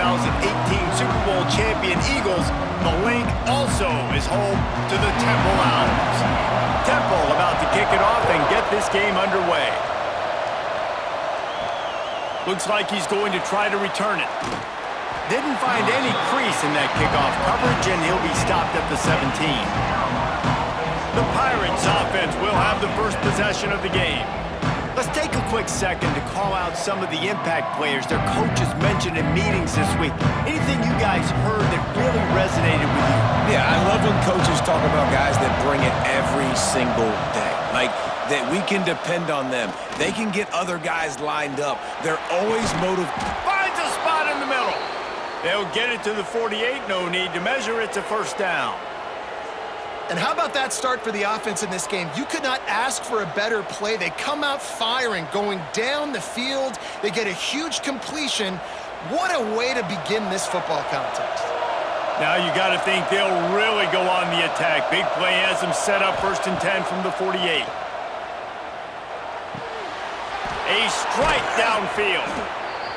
2018 Super Bowl champion Eagles, the link also is home to the Temple Owls. Temple about to kick it off and get this game underway. Looks like he's going to try to return it. Didn't find any crease in that kickoff coverage, and he'll be stopped at the 17. The Pirates offense will have the first possession of the game. Let's take a quick second to call out some of the impact players their coaches mentioned in meetings this week. Anything you guys heard that really resonated with you? Yeah, I love when coaches talk about guys that bring it every single day. Like, that we can depend on them. They can get other guys lined up. They're always motivated. Finds a spot in the middle. They'll get it to the 48. No need to measure. It's a first down. And how about that start for the offense in this game? You could not ask for a better play. They come out firing, going down the field. They get a huge completion. What a way to begin this football contest. Now you got to think they'll really go on the attack. Big play has them set up 1st and 10 from the 48. A strike downfield.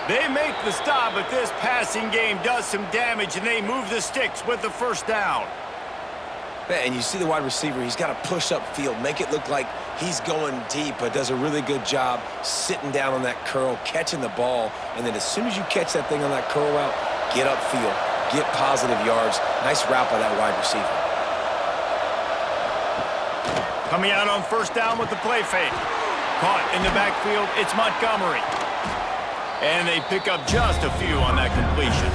They make the stop, but this passing game does some damage, and they move the sticks with the first down. And you see the wide receiver, he's got to push upfield, make it look like he's going deep, but does a really good job sitting down on that curl, catching the ball, and then as soon as you catch that thing on that curl route, get upfield, get positive yards. Nice route by that wide receiver. Coming out on first down with the play fake. Caught in the backfield, it's Montgomery. And they pick up just a few on that completion.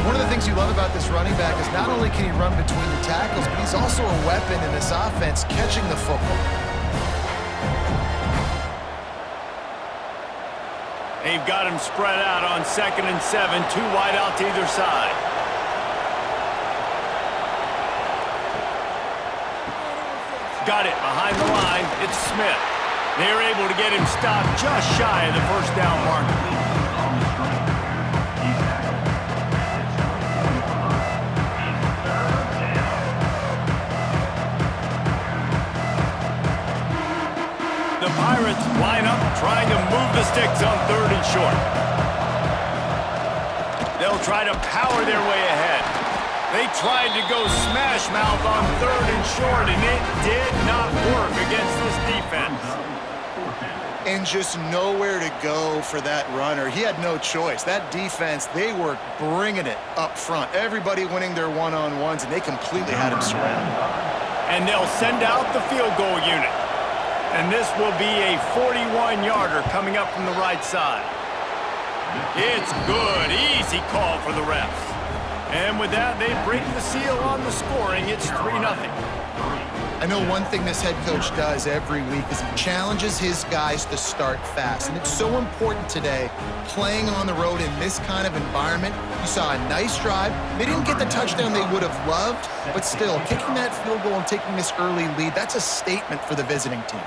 One of the things you love about this running back is not only can he run between the tackles, but he's also a weapon in this offense catching the football. They've got him spread out on 2nd and 7, 2 wide out to either side. Got it behind the line. It's Smith. They're able to get him stopped just shy of the first down marker. The Pirates line up, trying to move the sticks on 3rd and short. They'll try to power their way ahead. They tried to go smash mouth on 3rd and short, and it did not work against this defense. And just nowhere to go for that runner. He had no choice. That defense, they were bringing it up front. Everybody winning their one-on-ones, and they completely had him surrounded. And they'll send out the field goal unit. And this will be a 41-yarder coming up from the right side. It's good. Easy call for the refs. And with that, they break the seal on the scoring. It's 3-0. I know one thing this head coach does every week is he challenges his guys to start fast. And it's so important today, playing on the road in this kind of environment. You saw a nice drive. They didn't get the touchdown they would have loved, but still, kicking that field goal and taking this early lead, that's a statement for the visiting team.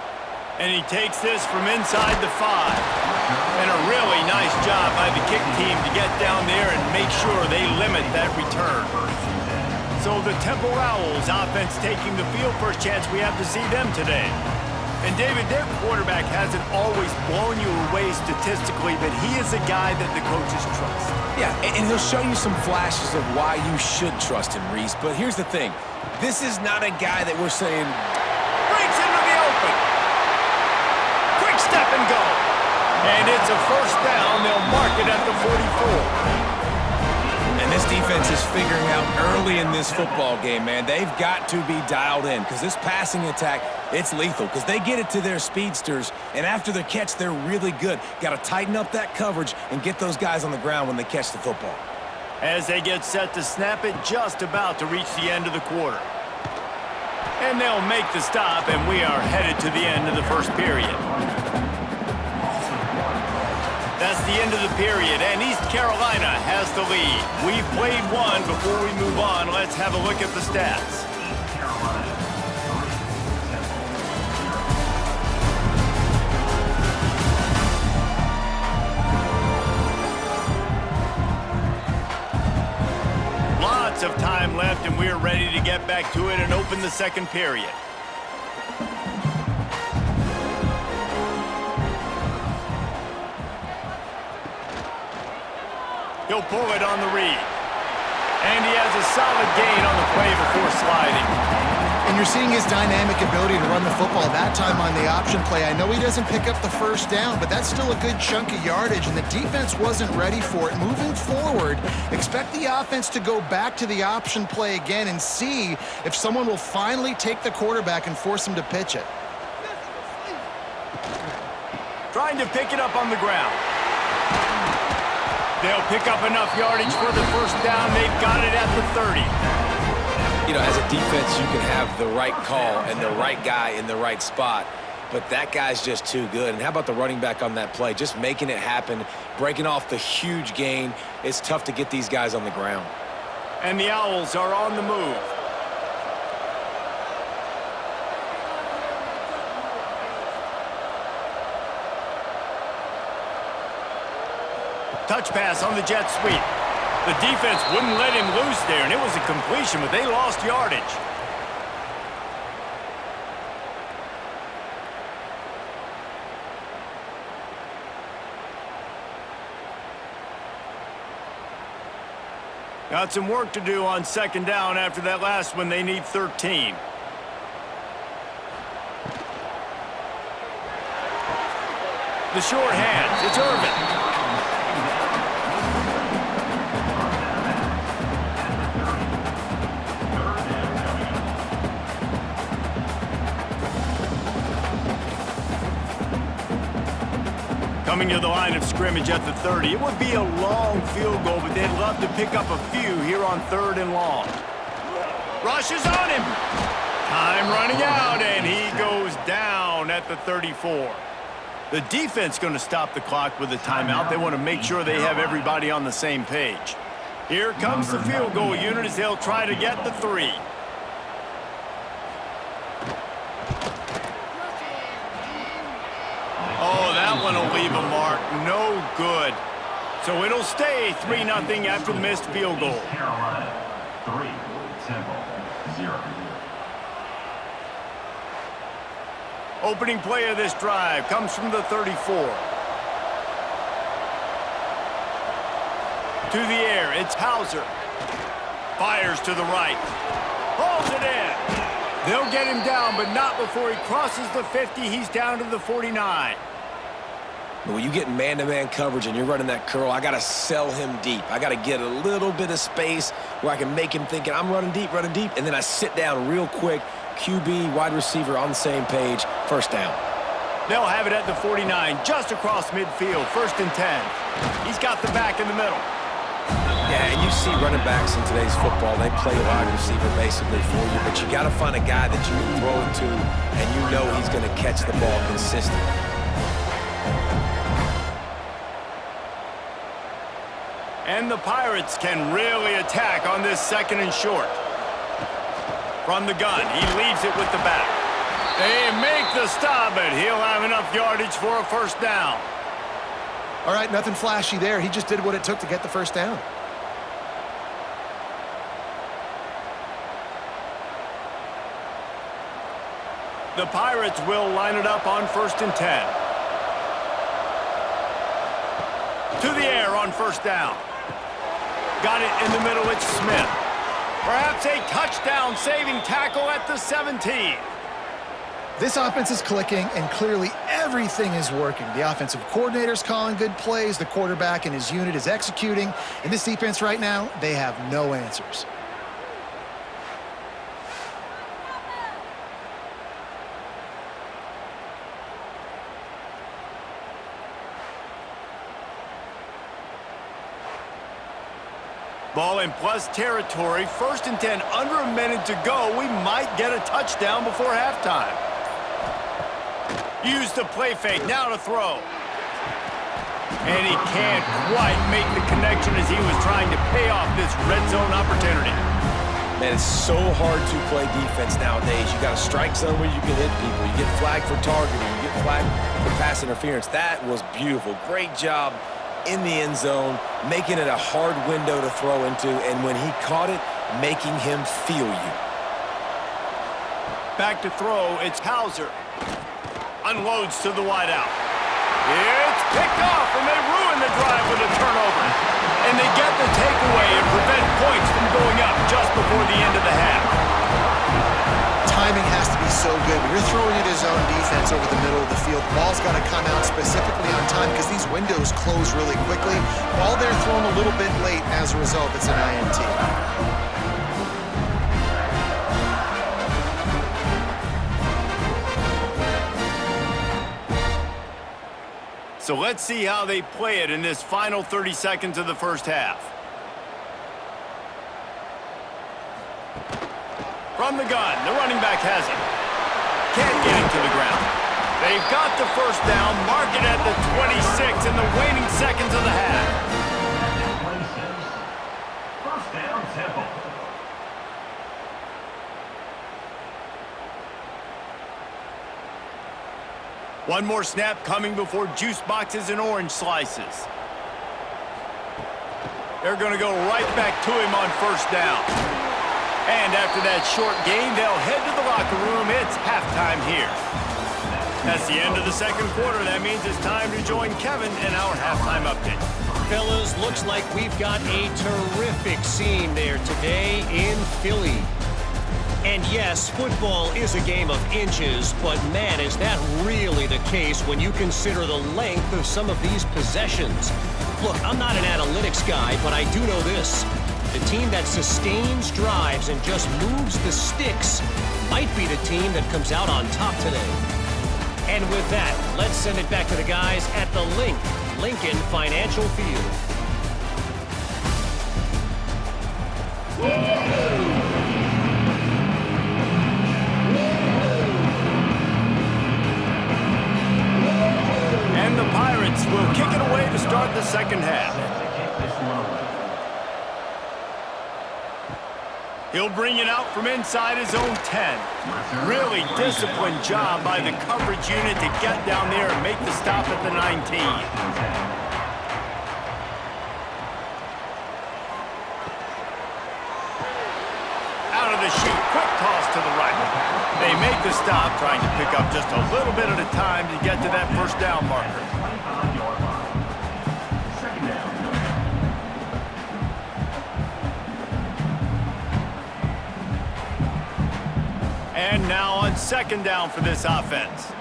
And he takes this from inside the 5. And a really nice job by the kick team to get down there and make sure they limit that return. So the Temple Owls offense taking the field. First chance we have to see them today. And David, their quarterback hasn't always blown you away statistically, but he is a guy that the coaches trust. Yeah, and he'll show you some flashes of why you should trust him, Reese. But here's the thing. This is not a guy that we're saying... Breaks into the open. Quick step and go. And it's a first down. They'll mark it at the 44. And this defense is figuring out early in this football game, man. They've got to be dialed in because this passing attack, it's lethal because they get it to their speedsters, and after the catch, they're really good. Got to tighten up that coverage and get those guys on the ground when they catch the football. As they get set to snap it, just about to reach the end of the quarter. And they'll make the stop, and we are headed to the end of the first period. That's the end of the period, and East Carolina has the lead. We've played one. Before we move on, let's have a look at the stats. Lots of time left, and we're ready to get back to it and open the second period. He'll pull it on the read. And he has a solid gain on the play before sliding. And you're seeing his dynamic ability to run the football, that time on the option play. I know he doesn't pick up the first down, but that's still a good chunk of yardage, and the defense wasn't ready for it. Moving forward, expect the offense to go back to the option play again and see if someone will finally take the quarterback and force him to pitch it. Trying to pick it up on the ground. They'll pick up enough yardage for the first down. They've got it at the 30. You know, as a defense, you can have the right call and the right guy in the right spot, but that guy's just too good. And how about the running back on that play? Just making it happen, breaking off the huge gain. It's tough to get these guys on the ground. And the Owls are on the move. Touch pass on the jet sweep. The defense wouldn't let him loose there, and it was a completion, but they lost yardage. Got some work to do on second down after that last one. They need 13. The short hands. It's Irvin. Coming to the line of scrimmage at the 30. It would be a long field goal, but they'd love to pick up a few here on 3rd and long. Rushes on him. Time running out, and he goes down at the 34. The defense going to stop the clock with a timeout. They want to make sure they have everybody on the same page. Here comes the field goal unit as they'll try to get the 3. Oh, that one will leave a mark. No good. So it'll stay 3-0 after the missed field goal. Carolina, 3, Temple, 0. Opening play of this drive comes from the 34. To the air, it's Hauser. Fires to the right. Pulls it in. They'll get him down, but not before he crosses the 50. He's down to the 49. When you get man-to-man coverage and you're running that curl, I got to sell him deep. I got to get a little bit of space where I can make him thinking, I'm running deep, and then I sit down real quick. QB, wide receiver on the same page, first down. They'll have it at the 49, just across midfield, 1st and 10. He's got the back in the middle. Yeah, and you see running backs in today's football, they play wide receiver basically for you, but you got to find a guy that you can throw it to, and you know he's going to catch the ball consistently. And the Pirates can really attack on this 2nd and short. From the gun, he leaves it with the back. They make the stop, but he'll have enough yardage for a first down. All right, nothing flashy there. He just did what it took to get the first down. The Pirates will line it up on 1st and 10. To the air on first down. Got it in the middle, it's Smith. Perhaps a touchdown-saving tackle at the 17. This offense is clicking, and clearly everything is working. The offensive coordinator's calling good plays, the quarterback and his unit is executing, and this defense right now, they have no answers. Ball in plus territory, 1st and 10, under a minute to go. We might get a touchdown before halftime. Use the play fake, now to throw. And he can't quite make the connection as he was trying to pay off this red zone opportunity. Man, it's so hard to play defense nowadays. You got a strike zone where you can hit people. You get flagged for targeting. You get flagged for pass interference. That was beautiful. Great job in the end zone, making it a hard window to throw into, and when he caught it, making him feel you. Back to throw, it's Hauser. Unloads to the wideout. It's picked off, and they ruin the drive with a turnover. And they get before the end of the half. Timing has to be so good. When you're throwing at his own defense over the middle of the field, the ball's got to come out specifically on time because these windows close really quickly. Ball there thrown a little bit late. As a result, it's an INT. So let's see how they play it in this final 30 seconds of the first half. From the gun, the running back has it. Can't get him to the ground. They've got the first down, mark it at the 26 in the waning seconds of the half. First down, Temple. One more snap coming before juice boxes and orange slices. They're going to go right back to him on first down. And after that short gain, they'll head to the locker room. It's halftime here. That's the end of the second quarter. That means it's time to join Kevin in our halftime update. Fellas, looks like we've got a terrific scene there today in Philly. And yes, football is a game of inches, but man, is that really the case when you consider the length of some of these possessions. Look, I'm not an analytics guy, but I do know this. The team that sustains drives and just moves the sticks might be the team that comes out on top today. And with that, let's send it back to the guys at the Lincoln Financial Field. And the Pirates will kick it away to start the second half. He'll bring it out from inside his own 10. Really disciplined job by the coverage unit to get down there and make the stop at the 19. Out of the chute, quick toss to the right. They make the stop, trying to pick up just a little bit at a time to get to that first down marker. And now on second down for this offense.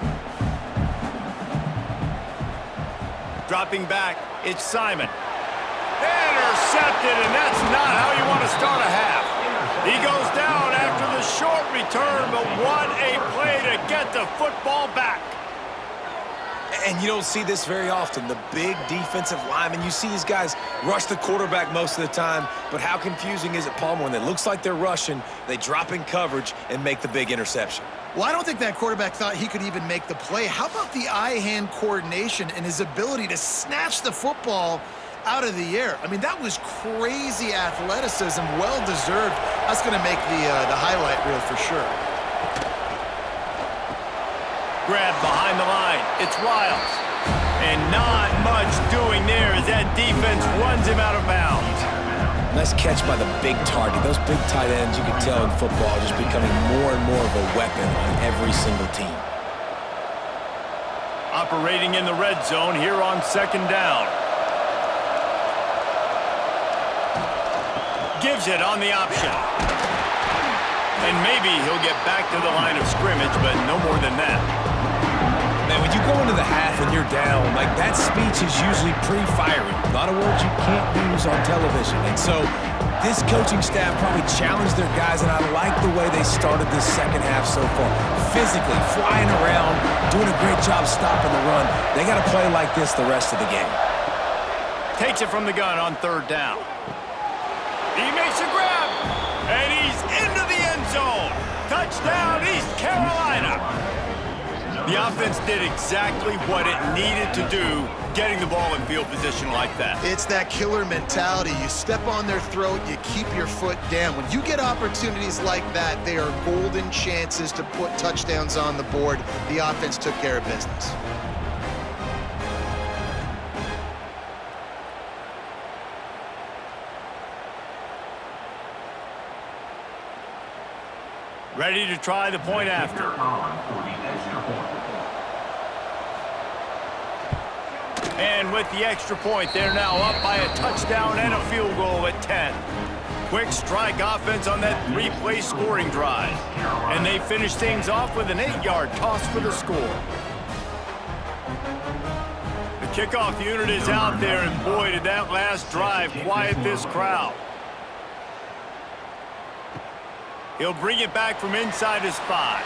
Dropping back, it's Simon. Intercepted, and that's not how you want to start a half. He goes down after the short return, but what a play to get the football back. And you don't see this very often. The big defensive linemen, you see these guys rush the quarterback most of the time, but how confusing is it, Palmer, when it looks like they're rushing, they drop in coverage and make the big interception? Well, I don't think that quarterback thought he could even make the play. How about the eye-hand coordination and his ability to snatch the football out of the air? I mean, that was crazy athleticism, well-deserved. That's going to make the highlight reel for sure. Grab behind the line. It's Wiles. And not much doing there as that defense runs him out of bounds. Nice catch by the big target. Those big tight ends, you can tell in football, are just becoming more and more of a weapon on every single team. Operating in the red zone here on second down. Gives it on the option. And maybe he'll get back to the line of scrimmage, but no more than that. Man, when you go into the half and you're down, like that speech is usually pretty fiery. A lot of words you can't use on television. And so this coaching staff probably challenged their guys, and I like the way they started this second half so far. Physically, flying around, doing a great job stopping the run. They got to play like this the rest of the game. Takes it from the gun on third down. He makes a grab, and he's into the end zone. Touchdown, East Carolina. The offense did exactly what it needed to do, getting the ball in field position like that. It's that killer mentality. You step on their throat, you keep your foot down. When you get opportunities like that, they are golden chances to put touchdowns on the board. The offense took care of business. Ready to try the point after. And with the extra point, they're now up by a touchdown and a field goal at 10. quick strike offense on that three-play scoring drive. And they finish things off with an 8-yard toss for the score. The kickoff unit is out there, and boy, did that last drive quiet this crowd. He'll bring it back from inside his 5.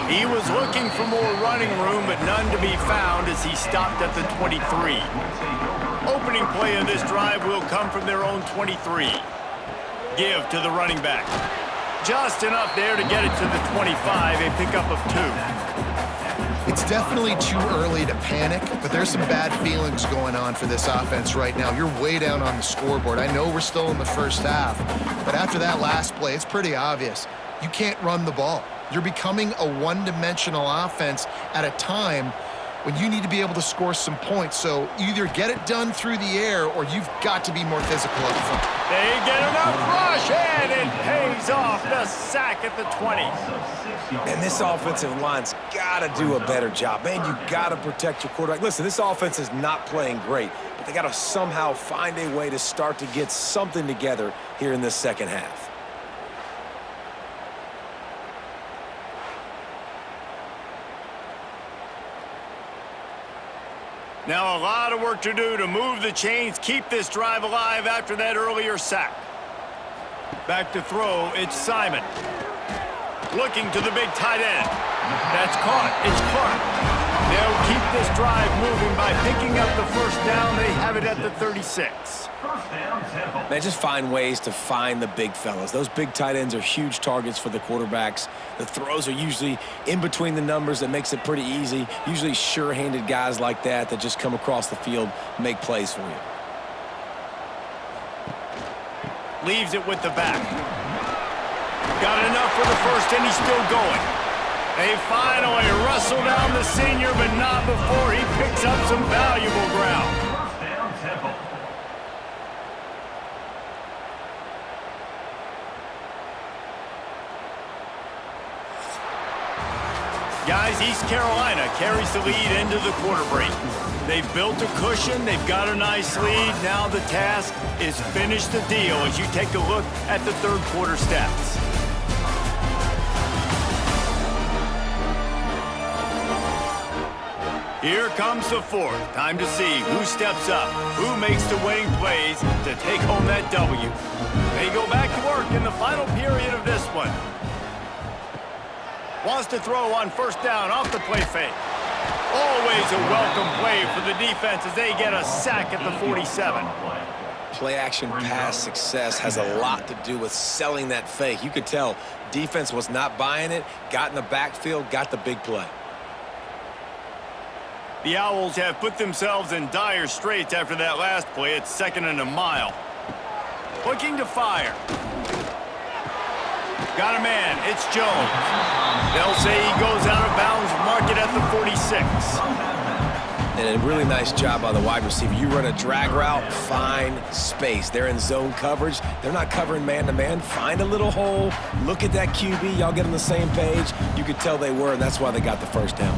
He was looking for more running room, but none to be found as he stopped at the 23. Opening play of this drive will come from their own 23. Give to the running back. Just enough there to get it to the 25, a pickup of 2. It's definitely too early to panic, but there's some bad feelings going on for this offense right now. You're way down on the scoreboard. I know we're still in the first half, but after that last play, it's pretty obvious. You can't run the ball. You're becoming a one-dimensional offense at a time when you need to be able to score some points. So either get it done through the air or you've got to be more physical up front. They get enough rush, and it pays off the sack at the 20. And this offensive line's got to do a better job. Man, you got to protect your quarterback. Listen, this offense is not playing great, but they got to somehow find a way to start to get something together here in this second half. Now a lot of work to do to move the chains, keep this drive alive after that earlier sack. Back to throw, it's Simon. Looking to the big tight end. That's caught, it's Clark. They'll keep this drive moving by picking up the first down. They have it at the 36. Man, just find ways to find the big fellas. Those big tight ends are huge targets for the quarterbacks. The throws are usually in between the numbers. That makes it pretty easy. Usually sure-handed guys like that just come across the field, make plays for you. Leaves it with the back. Got enough for the first, and he's still going. They finally wrestle down the senior, but not before he picks up some valuable ground. Guys, East Carolina carries the lead into the quarter break. They've built a cushion. They've got a nice lead. Now the task is finish the deal as you take a look at the third quarter stats. Here comes the fourth. Time to see who steps up, who makes the winning plays to take home that W. They go back to work in the final period of this one. Wants to throw on first down off the play fake. Always a welcome play for the defense as they get a sack at the 47. Play-action pass success has a lot to do with selling that fake. You could tell defense was not buying it, got in the backfield, got the big play. The Owls have put themselves in dire straits after that last play. It's 2nd and a mile. Looking to fire. Got a man. It's Jones. They'll say he goes out of bounds, mark it at the 46. And a really nice job by the wide receiver. You run a drag route, find space. They're in zone coverage. They're not covering man-to-man. Find a little hole. Look at that QB. Y'all get on the same page. You could tell they were, and that's why they got the first down.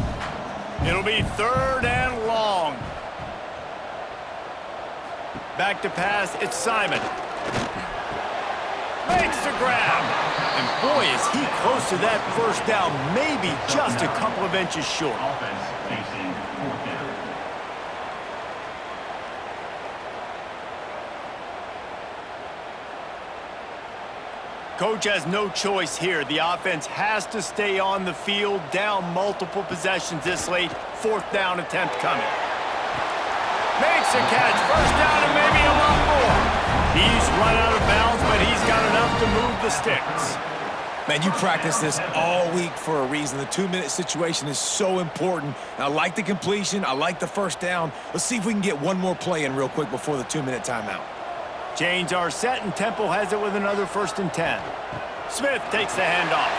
It'll be 3rd and long. Back to pass, it's Simon. Makes the grab. And boy, is he close to that first down, maybe just a couple of inches short. Coach has no choice here. The offense has to stay on the field, down multiple possessions this late. 4th down attempt coming. Makes a catch. First down and maybe a lot more. He's run out of bounds, but he's got enough to move the sticks. Man, you practice this all week for a reason. The 2-minute situation is so important. And I like the completion. I like the first down. Let's see if we can get one more play in real quick before the 2-minute timeout. Chains are set, and Temple has it with another 1st and 10. Smith takes the handoff.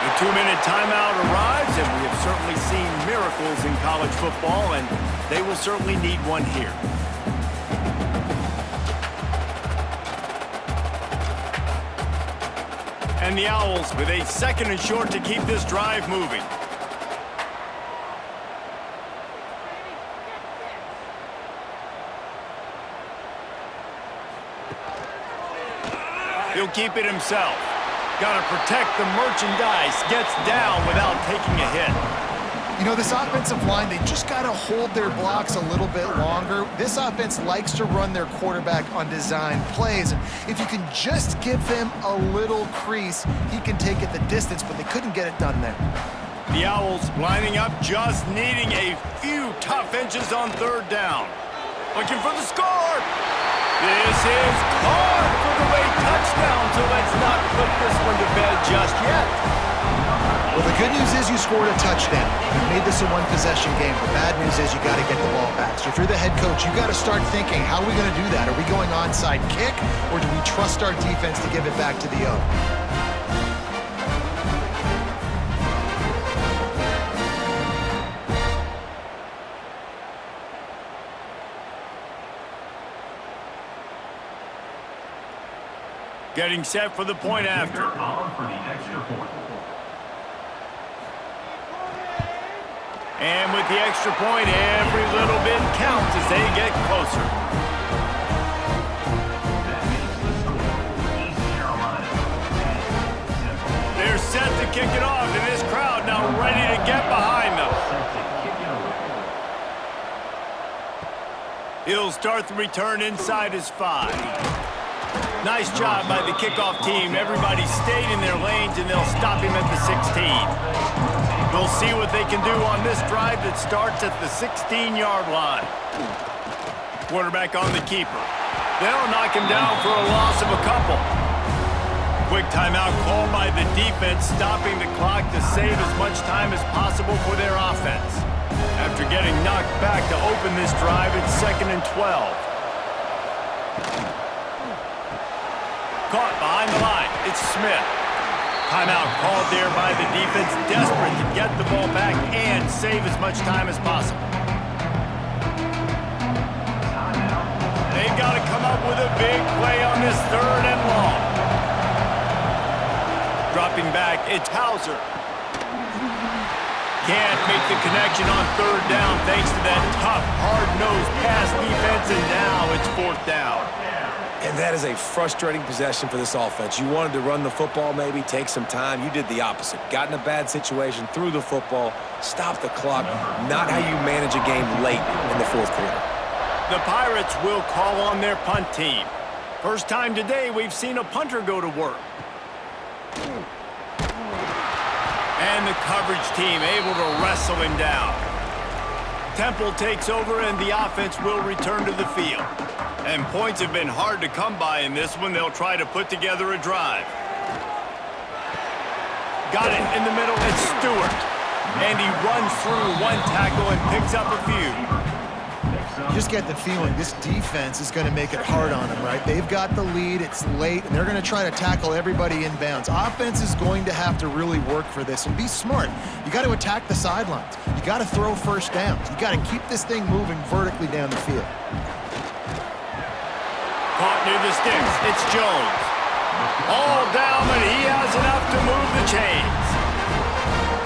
The 2-minute timeout arrives, and we have certainly seen miracles in college football, and they will certainly need one here. And the Owls with a 2nd and short to keep this drive moving. He'll keep it himself. Got to protect the merchandise. Gets down without taking a hit. You know, this offensive line, they just got to hold their blocks a little bit longer. This offense likes to run their quarterback on design plays. And if you can just give him a little crease, he can take it the distance, but they couldn't get it done there. The Owls lining up, just needing a few tough inches on third down. Looking for the score. This is caught for the late touchdown, so let's not put this one to bed just yet. Well, the good news is you scored a touchdown. You made this a one-possession game. The bad news is you got to get the ball back. So if you're the head coach, you got to start thinking, how are we going to do that? Are we going onside kick, or do we trust our defense to give it back to the O? Getting set for the point after. On for the extra point. And with the extra point, every little bit counts as they get closer. That makes the score. East Carolina. They're set to kick it off, and this crowd now ready to get behind them. Set to kick it away. He'll start the return inside his 5. Nice job by the kickoff team. Everybody stayed in their lanes, and they'll stop him at the 16. We'll see what they can do on this drive that starts at the 16-yard line. Quarterback on the keeper. They'll knock him down for a loss of a couple. Quick timeout called by the defense, stopping the clock to save as much time as possible for their offense. After getting knocked back to open this drive, it's 2nd and 12. Caught behind the line. It's Smith. Timeout called there by the defense, desperate to get the ball back and save as much time as possible. They've got to come up with a big play on this 3rd and long. Dropping back, it's Hauser. Can't make the connection on 3rd down thanks to that tough, hard-nosed pass defense, and now it's 4th down. And that is a frustrating possession for this offense. You wanted to run the football, maybe take some time. You did the opposite. Got in a bad situation, threw the football, stopped the clock. Not how you manage a game late in the 4th quarter. The Pirates will call on their punt team. First time today we've seen a punter go to work. And the coverage team able to wrestle him down. Temple takes over and the offense will return to the field. And points have been hard to come by in this one. They'll try to put together a drive. Got it in the middle. It's Stewart. And he runs through one tackle and picks up a few. You just get the feeling this defense is going to make it hard on them, right? They've got the lead. It's late, and they're going to try to tackle everybody inbounds. Offense is going to have to really work for this and be smart. You got to attack the sidelines. You got to throw first downs. You got to keep this thing moving vertically down the field. Caught near the sticks. It's Jones. All down, but he has enough to move the chains.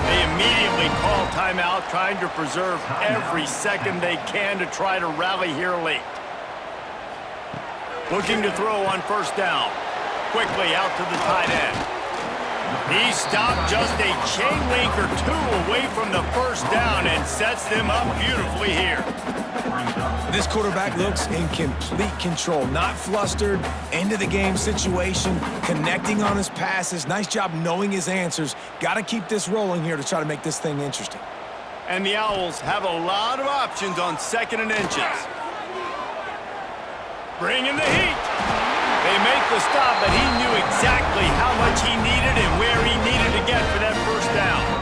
They immediately call timeout, trying to preserve every second they can to try to rally here late. Looking to throw on 1st down. Quickly out to the tight end. He stopped just a chain link or 2 away from the 1st down and sets them up beautifully here. This quarterback looks in complete control, not flustered, end of the game situation, connecting on his passes. Nice job knowing his answers. Got to keep this rolling here to try to make this thing interesting. And the Owls have a lot of options on 2nd and inches. Bringing the heat. They make the stop, but he knew exactly how much he needed and where he needed to get for that 1st down.